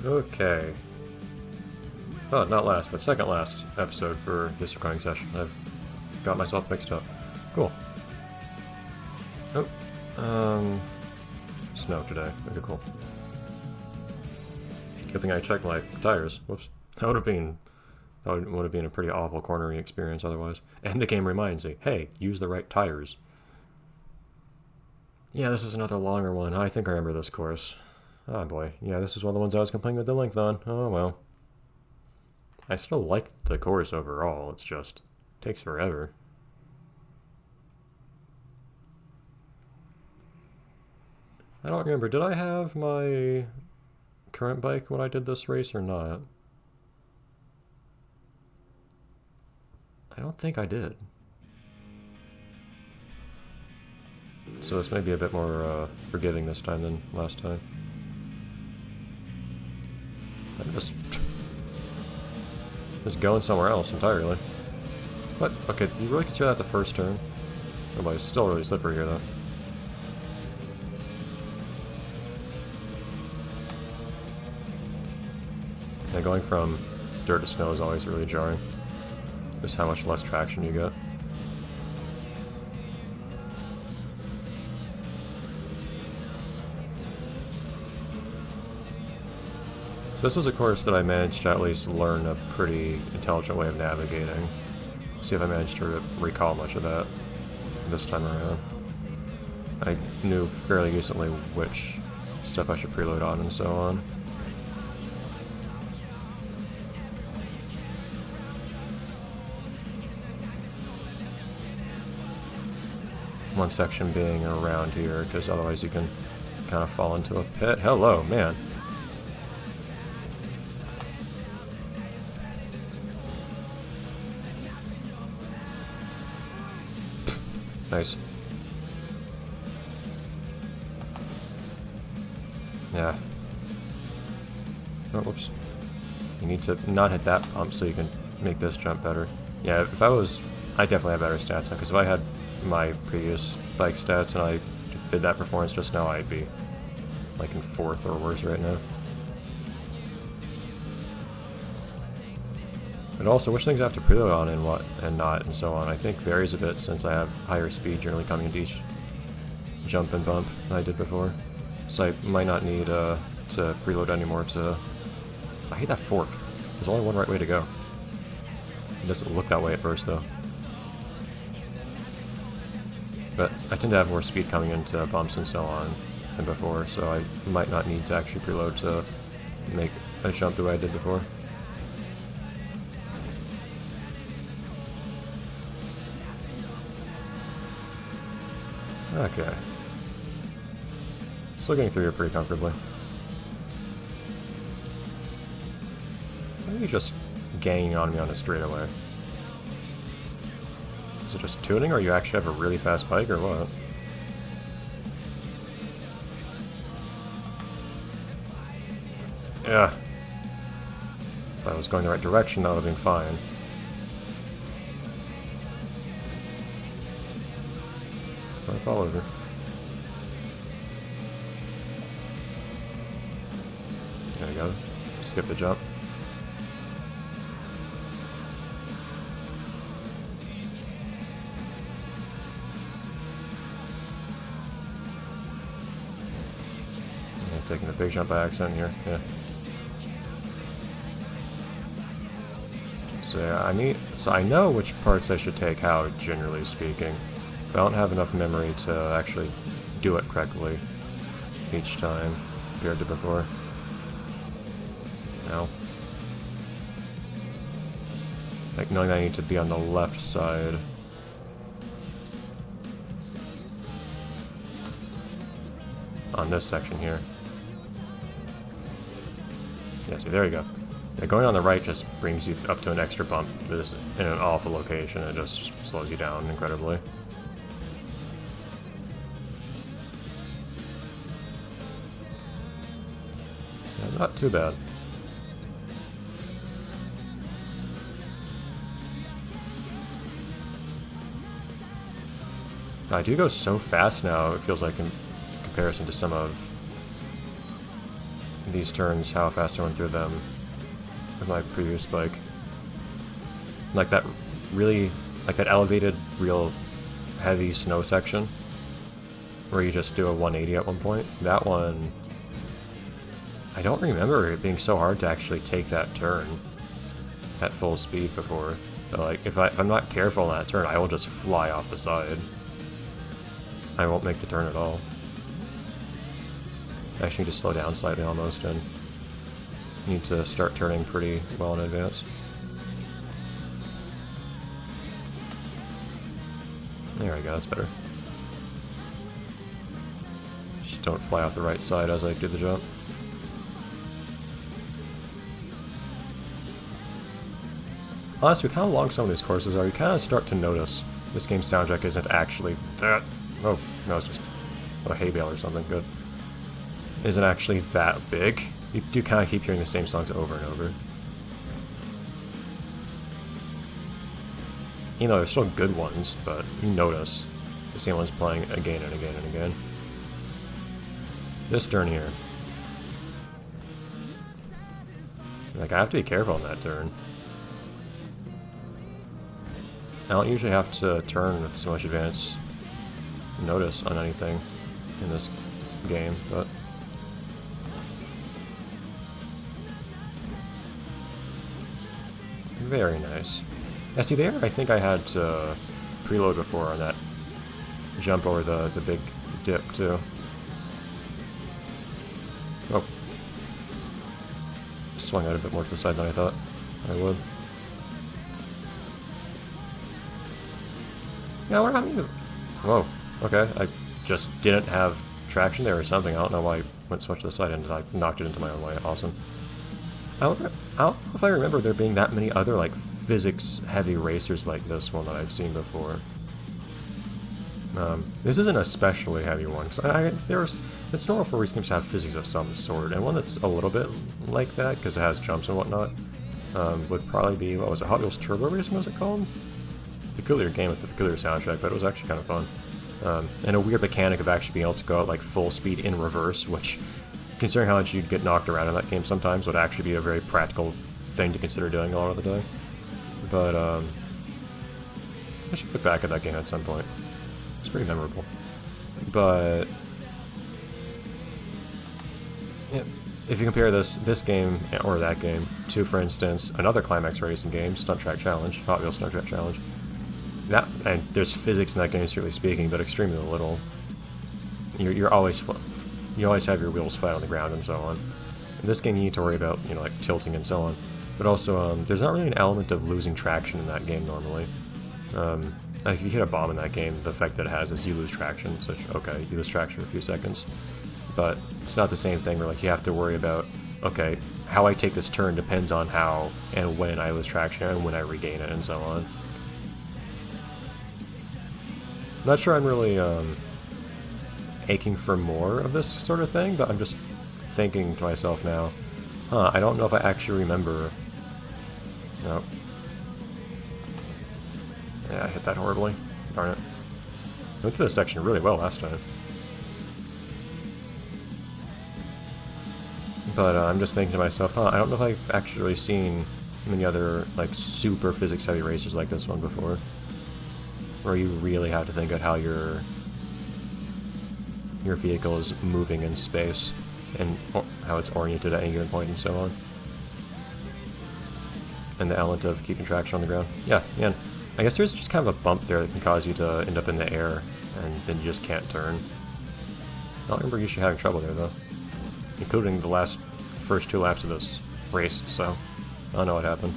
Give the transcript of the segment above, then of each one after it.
Okay. Oh, not last, but second last episode for this recording session. I've got myself mixed up. Cool. Oh, snow today. Okay, cool. Good thing I checked my tires. Whoops. That would have been a pretty awful cornering experience otherwise. And the game reminds me, hey, use the right tires. Yeah, this is another longer one. I think I remember this course. Oh boy. Yeah, this is one of the ones I was complaining with the length on. Oh well. I still like the course overall, it's just takes forever. I don't remember, did I have my current bike when I did this race or not? I don't think I did. So this may be a bit more forgiving this time than last time. I'm just going somewhere else entirely. What? Okay, you really consider that the first turn? Oh boy, it's still really slippery here though. Yeah, going from dirt to snow is always really jarring. Just how much less traction you get. So this was a course that I managed to at least learn a pretty intelligent way of navigating. See if I managed to recall much of that this time around. I knew fairly decently which stuff I should preload on and so on. One section being around here, because otherwise you can kind of fall into a pit. Hello, man. Nice. Yeah. Oh, whoops. You need to not hit that bump so you can make this jump better. Yeah, if I definitely have better stats now, because if I had my previous bike stats and I did that performance just now, I'd be like in 4th or worse right now. But also, which things I have to preload on and what and not and so on, I think varies a bit since I have higher speed generally coming into each jump and bump than I did before. So I might not need to preload anymore to... I hate that fork. There's only one right way to go. It doesn't look that way at first though. But I tend to have more speed coming into bumps and so on than before, so I might not need to actually preload to make a jump the way I did before. Okay. Still getting through here pretty comfortably. Why are you just ganging on me on a straightaway? Is it just tuning, or you actually have a really fast bike, or what? Yeah. If I was going the right direction, that would have been fine. I fall over. There we go. Skip the jump. I'm taking a big jump by accident here. Yeah. So yeah, so I know which parts I should take out, generally speaking. But I don't have enough memory to actually do it correctly each time compared to before. No. Like knowing I need to be on the left side. On this section here. Yeah, see, there you go. Yeah, going on the right just brings you up to an extra bump. This is in an awful location. It just slows you down incredibly. Yeah, not too bad. I do go so fast now, it feels like in comparison to some of these turns how fast I went through them with my previous bike. Like that really, like that elevated, real heavy snow section where you just do a 180 at one point. That one, I don't remember it being so hard to actually take that turn at full speed before. But like, if I'm not careful on that turn, I will just fly off the side. I won't make the turn at all. I actually need to slow down slightly almost, and need to start turning pretty well in advance. There we go, that's better. Just don't fly off the right side as I do the jump. Honestly, with how long some of these courses are, you kind of start to notice this game's soundtrack isn't actually that... Oh, no, it's just a hay bale or something, good. Isn't actually that big. You do kind of keep hearing the same songs over and over. You know, there's still good ones, but you notice the same ones playing again and again and again. This turn here. Like, I have to be careful on that turn. I don't usually have to turn with so much advance notice on anything in this game, but... Very nice. Yeah, see there, I think I had to preload before on that jump over the big dip, too. Oh. Swung out a bit more to the side than I thought I would. Yeah, what happened? Whoa, okay. I just didn't have traction there or something. I don't know why I went so much to the side and I knocked it into my own way. Awesome. I don't know if I remember there being that many other, like, physics-heavy racers like this one that I've seen before. This isn't an especially heavy one, because it's normal for race games to have physics of some sort, and one that's a little bit like that, because it has jumps and whatnot, would probably be, what was it, Hot Wheels Turbo Racing, was it called? Peculiar game with the peculiar soundtrack, but it was actually kind of fun. And a weird mechanic of actually being able to go at, like, full speed in reverse, which, considering how much you'd get knocked around in that game sometimes, would actually be a very practical thing to consider doing a lot of the day. But, I should look back at that game at some point. It's pretty memorable. But, yeah, if you compare this game, or that game, to, for instance, another Climax Racing game, Stunt Track Challenge, Hot Wheels Stunt Track Challenge, and there's physics in that game, strictly speaking, but extremely little. You always have your wheels flat on the ground and so on. In this game, you need to worry about, you know, like tilting and so on. But also, there's not really an element of losing traction in that game normally. If you hit a bomb in that game, the effect that it has is you lose traction. So, okay, you lose traction for a few seconds. But it's not the same thing where, like, you have to worry about, okay, how I take this turn depends on how and when I lose traction and when I regain it and so on. I'm not sure I'm really aching for more of this sort of thing, but I'm just thinking to myself now, I don't know if I actually remember. Nope. Yeah, I hit that horribly. Darn it. I went through this section really well last time. But I'm just thinking to myself, I don't know if I've actually seen many other, like, super physics-heavy racers like this one before. Where you really have to think of how your vehicle is moving in space, and how it's oriented at any given point and so on. And the element of keeping traction on the ground. Yeah, and I guess there's just kind of a bump there that can cause you to end up in the air, and then you just can't turn. I don't remember usually having trouble there, though. Including the first 2 laps of this race, so I don't know what happened.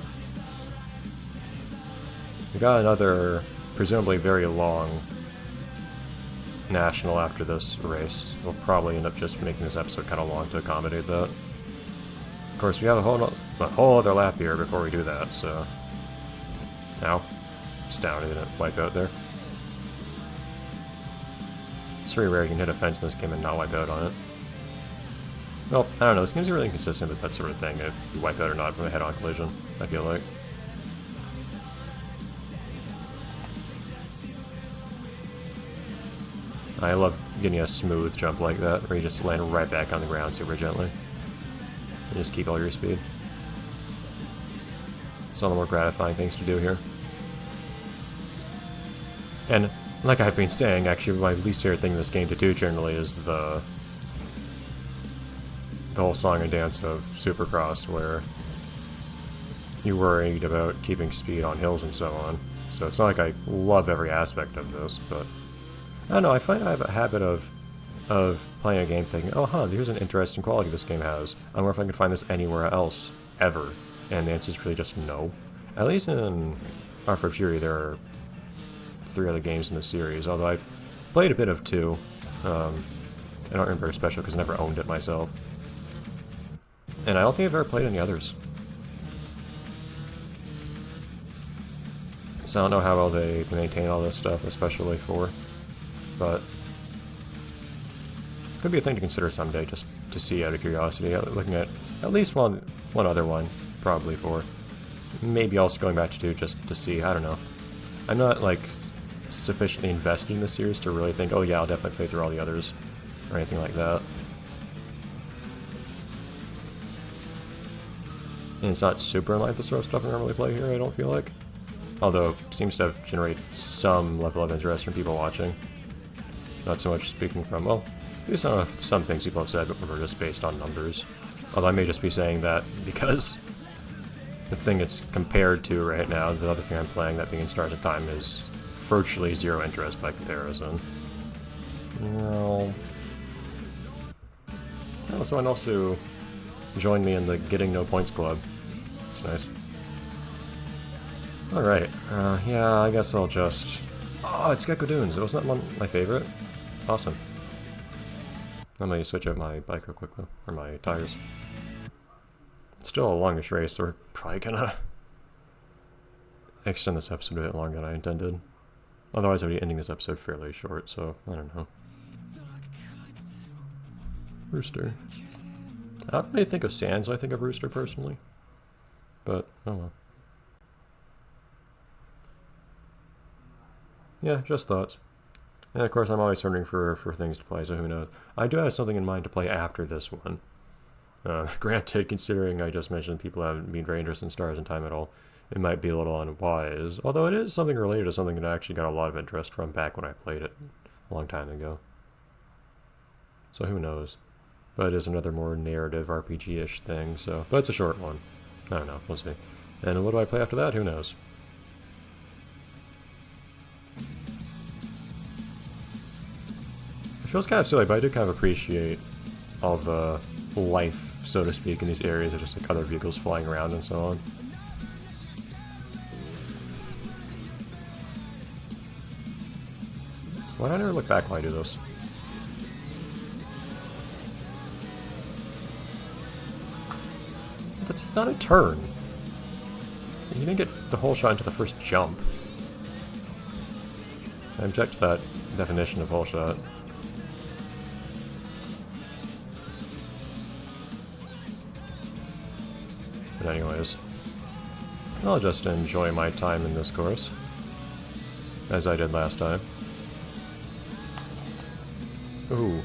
We got another, presumably very long, national after this race. We'll probably end up just making this episode kind of long to accommodate that. Of course, we have a whole other lap here before we do that, so... Ow. Astounded it didn't wipe out there. It's very rare you can hit a fence in this game and not wipe out on it. Well, I don't know, this game's really inconsistent with that sort of thing, if you wipe out or not from a head-on collision, I feel like. I love getting a smooth jump like that, where you just land right back on the ground super gently. and just keep all your speed. It's one of the more gratifying things to do here. And like I've been saying, actually my least favorite thing in this game to do generally is the whole song and dance of Supercross, where you're worried about keeping speed on hills and so on. So it's not like I love every aspect of this, but I don't know, I find I have a habit of playing a game thinking, oh huh, here's an interesting quality this game has. I wonder if I can find this anywhere else, ever. And the answer is really just no. At least in Offroad Fury there are 3 other games in the series, although I've played a bit of 2. I don't remember especially because I never owned it myself. And I don't think I've ever played any others. So I don't know how well they maintain all this stuff, especially 4. But could be a thing to consider someday, just to see out of curiosity. Looking at least one other one, probably 4. Maybe also going back to 2 just to see, I don't know. I'm not, like, sufficiently invested in the series to really think, oh yeah, I'll definitely play through all the others, or anything like that. And it's not super in line with the sort of stuff I normally play here, I don't feel like. Although, it seems to generate some level of interest from people watching. Not so much speaking from, well, these are some things people have said, but were just based on numbers. Although I may just be saying that because the thing it's compared to right now, the other thing I'm playing, that being in Stars of Time, is virtually 0 interest by comparison. Well... Oh, someone also joined me in the Getting No Points Club. It's nice. Alright, yeah, I guess I'll just... Oh, it's Gecko Dunes! Wasn't that one my favorite? Awesome. I'm gonna switch out my bike real quick though, or my tires. It's still a longish race, so we're probably gonna extend this episode a bit longer than I intended. Otherwise I'd be ending this episode fairly short, so I don't know. Rooster. I don't really think of Sands when I think of Rooster personally. But, oh well. Yeah, just thoughts. And of course I'm always searching for things to play, so who knows. I do have something in mind to play after this one. Granted, considering I just mentioned people haven't been very interested in Stars in Time at all, it might be a little unwise. Although it is something related to something that I actually got a lot of interest from back when I played it a long time ago. So who knows. But it is another more narrative RPG-ish thing, so... But it's a short one. I don't know, we'll see. And what do I play after that? Who knows? It feels kind of silly, but I do kind of appreciate all the life, so to speak, in these areas of just like other vehicles flying around and so on. Why do I never look back while I do this? That's not a turn. You didn't get the whole shot into the first jump. I object to that definition of whole shot. But anyways, I'll just enjoy my time in this course, as I did last time. Ooh.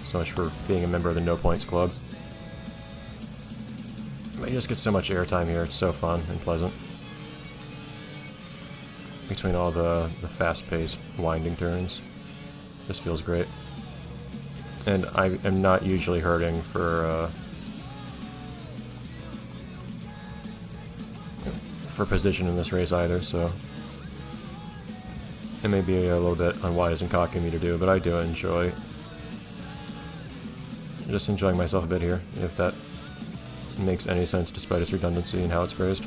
So much for being a member of the No Points Club. You just get so much airtime here, it's so fun and pleasant. Between all the fast-paced winding turns. This feels great. And I am not usually hurting for position in this race either, so it may be a little bit unwise and cocky of me to do, but I do enjoy just enjoying myself a bit here, if that makes any sense despite its redundancy and how it's phrased.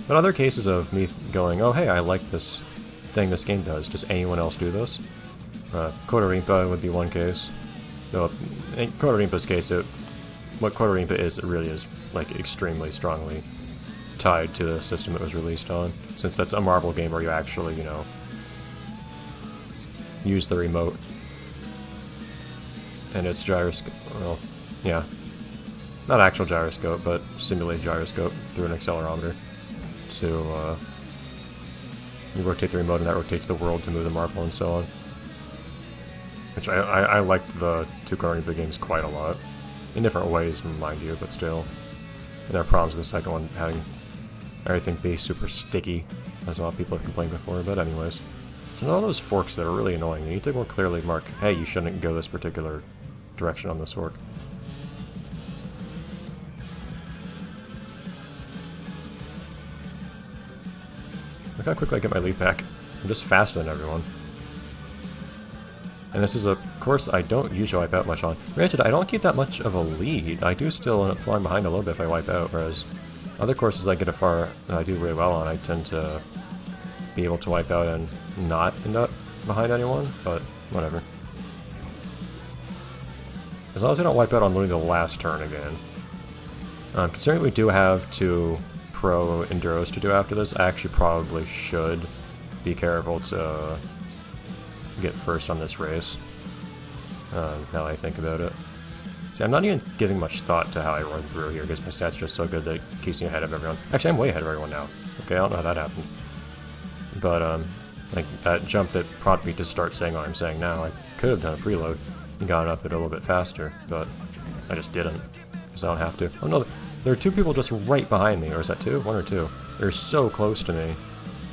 But other cases of me going, oh hey, I like this thing this game does, does anyone else do this? Kotorimpa would be one case. Though in Kotorimpa's case, what Kotorimpa is, it really is like extremely strongly tied to the system it was released on, since that's a marble game where you actually, you know, use the remote and its gyroscope, well, yeah, not actual gyroscope, but simulated gyroscope through an accelerometer to You rotate the remote and that rotates the world to move the marble and so on. Which I liked the two current big games quite a lot. In different ways, mind you, but still. And there are problems with the second one having everything be super sticky, as a lot of people have complained before, but anyways. It's all those forks that are really annoying. You need to more clearly mark, hey, you shouldn't go this particular direction on this fork. Look how quickly I get my lead back. I'm just faster than everyone. And this is a course I don't usually wipe out much on. Granted, I don't keep that much of a lead. I do still end up falling behind a little bit if I wipe out, whereas other courses I do really well on, I tend to be able to wipe out and not end up behind anyone, but whatever. As long as I don't wipe out on literally the last turn again. Considering we do have 2 pro enduros to do after this, I actually probably should be careful to get first on this race, now that I think about it. See, I'm not even giving much thought to how I run through here, because my stats are just so good that it keeps me ahead of everyone. Actually, I'm way ahead of everyone now. Okay, I don't know how that happened. But, like, that jump that prompted me to start saying what I'm saying now, I could have done a preload and gotten up it a little bit faster, but I just didn't, because I don't have to. Oh no, there are 2 people just right behind me, or is that 2? 1 or 2? They're so close to me,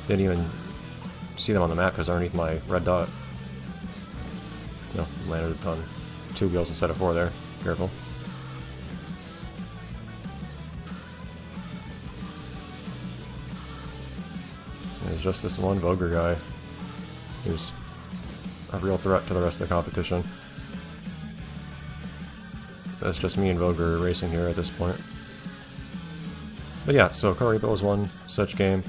didn't even see them on the map because they're underneath my red dot. No, landed on 2 wheels instead of 4 there. Careful. There's just this one Voger guy who's a real threat to the rest of the competition. That's just me and Voger racing here at this point. But yeah, so Car Repo is one such game.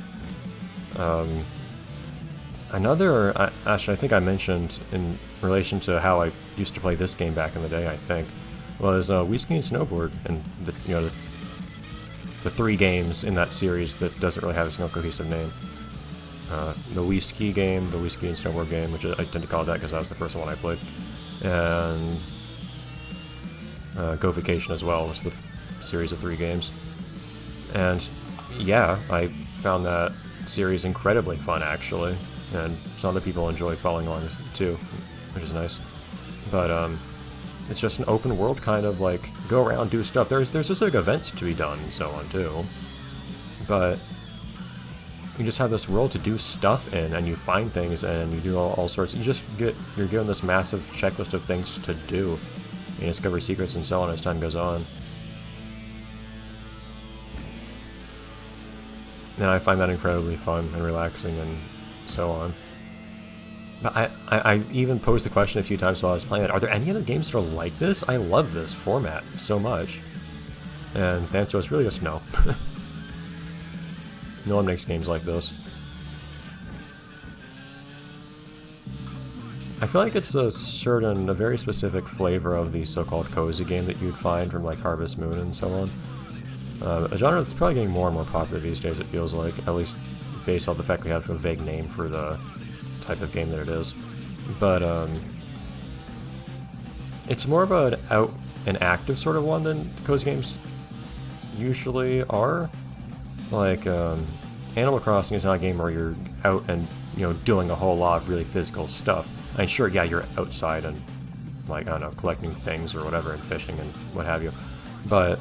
Actually, I think I mentioned in relation to how I used to play this game back in the day, I think, was Wii Ski and Snowboard, and the 3 games in that series that doesn't really have a single cohesive name. The Wii Ski game, the Wii Ski and Snowboard game, which I tend to call it that because that was the first one I played, and Go Vacation as well was the series of 3 games. And yeah, I found that series incredibly fun, actually. And some other people enjoy following along too, which is nice. But it's just an open world kind of like go around, do stuff. There's just like events to be done and so on too. But you just have this world to do stuff in, and you find things and you do all sorts. You're given this massive checklist of things to do. You discover secrets and so on as time goes on. And I find that incredibly fun and relaxing and so on. But I even posed the question a few times while I was playing it, are there any other games that are like this? I love this format so much. And the answer was really just no. No one makes games like this. I feel like it's a very specific flavor of the so-called cozy game that you'd find from like Harvest Moon and so on. A genre that's probably getting more and more popular these days, it feels like, at least based on the fact we have a vague name for the type of game that it is. But it's more of an out and active sort of one than cozy games usually are. Like Animal Crossing is not a game where you're out and doing a whole lot of really physical stuff. I mean, sure, yeah, you're outside and like I don't know, collecting things or whatever and fishing and what have you, but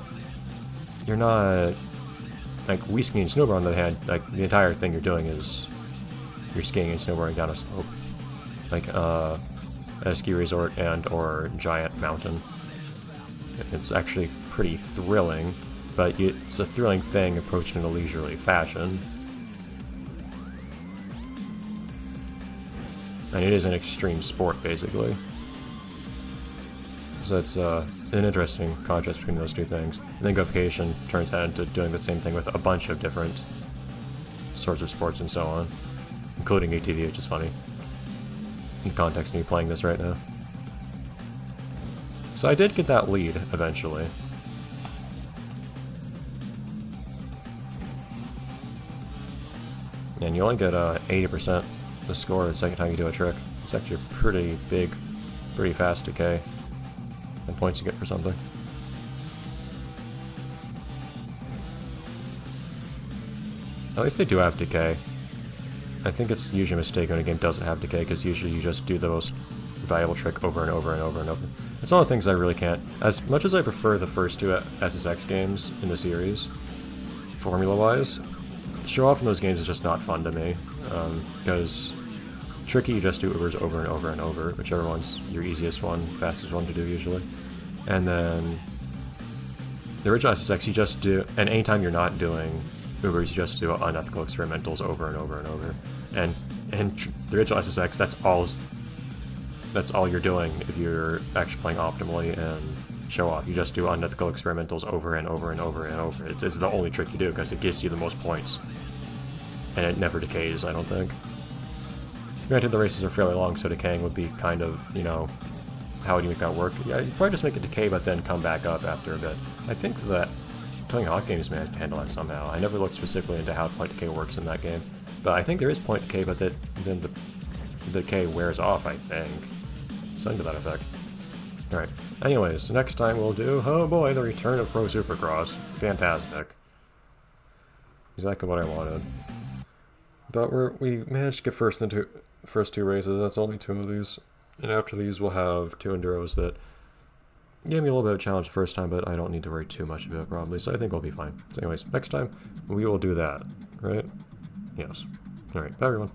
you're not like Wii Ski and Snowboard on the other hand. Like the entire thing you're doing is you're skiing and snowboarding down a slope, like at a ski resort and or giant mountain. It's actually pretty thrilling, but it's a thrilling thing approached in a leisurely fashion. And it is an extreme sport, basically. So it's an interesting contrast between those two things. And then Go Vacation turns that into doing the same thing with a bunch of different sorts of sports and so on, including ATV, which is funny in the context of me playing this right now. So I did get that lead eventually. And you only get 80% the score the second time you do a trick. It's actually a pretty big, pretty fast decay in points you get for something. At least they do have decay. I think it's usually a mistake when a game doesn't have decay, because usually you just do the most valuable trick over and over and over and over. It's one of the things I really can't. As much as I prefer the first two SSX games in the series, formula-wise, show-off in those games is just not fun to me, because tricky you just do Ubers over and over and over, whichever one's your easiest one, fastest one to do usually. And then the original SSX you just do, and anytime you're not doing Ubers, you just do unethical experimentals over and over and over. And the original SSX, that's all you're doing if you're actually playing optimally and show off. You just do unethical experimentals over and over and over and over. It's the only trick you do because it gives you the most points. And it never decays, I don't think. Granted, the races are fairly long, so decaying would be kind of, you know, how would you make that work? Yeah, you'd probably just make it decay, but then come back up after a bit. I think that Tony Hawk Games may handle that somehow. I never looked specifically into how point decay works in that game. But I think there is point decay, but then the decay wears off, I think. Something to that effect. Alright, anyways, next time we'll do, oh boy, the return of Pro Supercross. Fantastic. Exactly what I wanted. But we managed to get first in the first two races. That's only two of these. And after these we'll have two Enduros that gave me a little bit of a challenge the first time, but I don't need to worry too much about it probably, so I think we'll be fine. So anyways, next time we will do that, right? Yes. Alright, bye everyone.